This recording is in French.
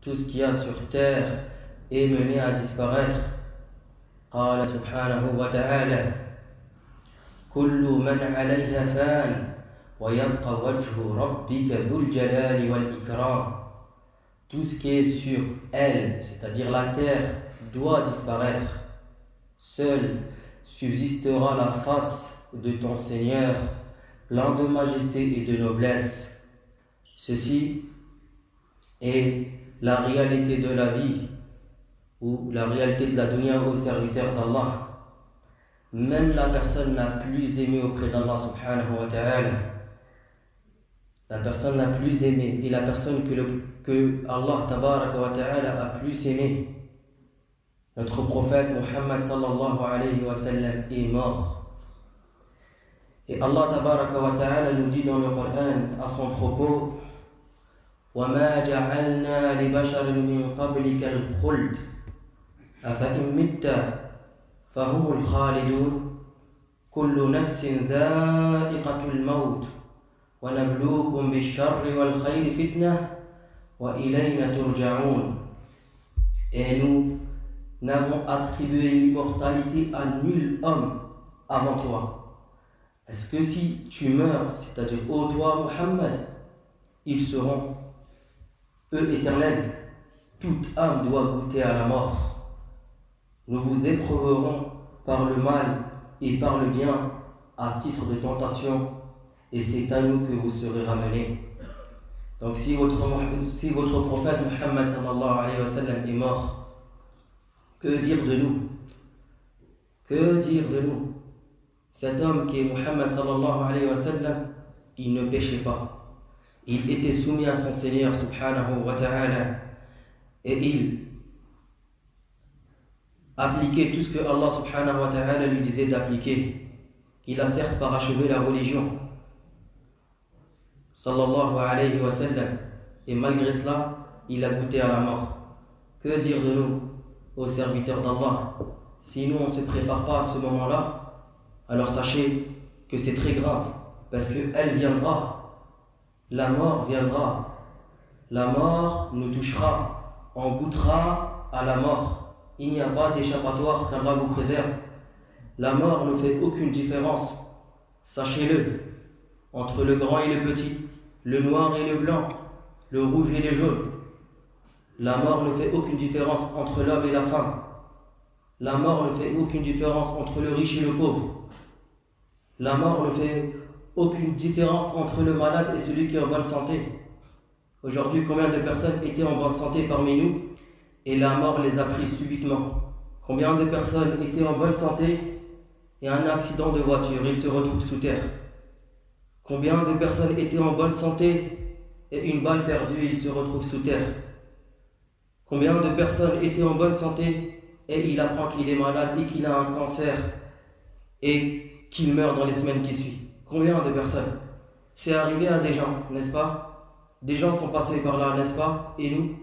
tout ce qu'il y a sur terre est mené à disparaître. قال سبحانه وتعالى كل من عليها فان ويبقى وجه ربك ذو الجلال والإكرام. Tout ce qui est sur elle, c'est-à-dire la terre, doit disparaître. Seule subsistera la face de ton Seigneur, plein de majesté et de noblesse. Ceci est la réalité de la vie, ou la réalité de la dunya aux serviteurs d'Allah. Même la personne la plus aimée auprès d'Allah subhanahu wa ta'ala, la personne la plus aimée et la personne que Allah tabaraka wa ta'ala a plus aimée, notre prophète Muhammad sallallahu alayhi wa sallam, est mort. Et Allah tabaraka wa ta'ala nous dit dans le Coran à son propos: وَمَا جَعَلْنَا لِبَشَرٍ مِّن قَبْلِكَ الْخُلْدَ أَفَإِن مِتَّ فَهُمُ الْخَالِدُونَ كُلُّ نَفْسٍ ذَائِقَةُ الْمَوْتِ وَنَبْلُوكُمْ بِالشَّرِّ وَالْخَيْرِ فِتْنَةً وَإِلَيْنَا تُرْجَعُونَ. Et nous n'avons attribué l'immortalité à nul homme avant toi. Est-ce que si tu meurs, c'est-à-dire ô toi Muhammad, ils seront eux éternels? Toute âme doit goûter à la mort. Nous vous éprouverons par le mal et par le bien à titre de tentation, et c'est à nous que vous serez ramenés. Donc si votre prophète Muhammad sallallahu alayhi wa sallam est mort, que dire de nous? Que dire de nous? Cet homme qui est Muhammad sallallahu alayhi wa sallam, il ne péchait pas. Il était soumis à son Seigneur subhanahu wa ta'ala et il appliquait tout ce que Allah subhanahu wa ta'ala lui disait d'appliquer. Il a certes parachevé la religion sallallahu alayhi wa sallam, et malgré cela il a goûté à la mort. Que dire de nous, aux serviteurs d'Allah? Si nous on ne se prépare pas à ce moment-là, alors sachez que c'est très grave, parce qu'elle viendra. La mort viendra, la mort nous touchera, on goûtera à la mort. Il n'y a pas d'échappatoire, qu'Allah vous préserve. La mort ne fait aucune différence, sachez-le, entre le grand et le petit, le noir et le blanc, le rouge et le jaune. La mort ne fait aucune différence entre l'homme et la femme. La mort ne fait aucune différence entre le riche et le pauvre. La mort ne fait aucune différence entre le malade et celui qui est en bonne santé. Aujourd'hui, combien de personnes étaient en bonne santé parmi nous et la mort les a pris subitement? Combien de personnes étaient en bonne santé et un accident de voiture, ils se retrouvent sous terre? Combien de personnes étaient en bonne santé et une balle perdue, ils se retrouvent sous terre? Combien de personnes étaient en bonne santé et il apprend qu'il est malade et qu'il a un cancer et qu'il meurt dans les semaines qui suivent? Combien de personnes? C'est arrivé à des gens, n'est-ce pas? Des gens sont passés par là, n'est-ce pas? Et nous,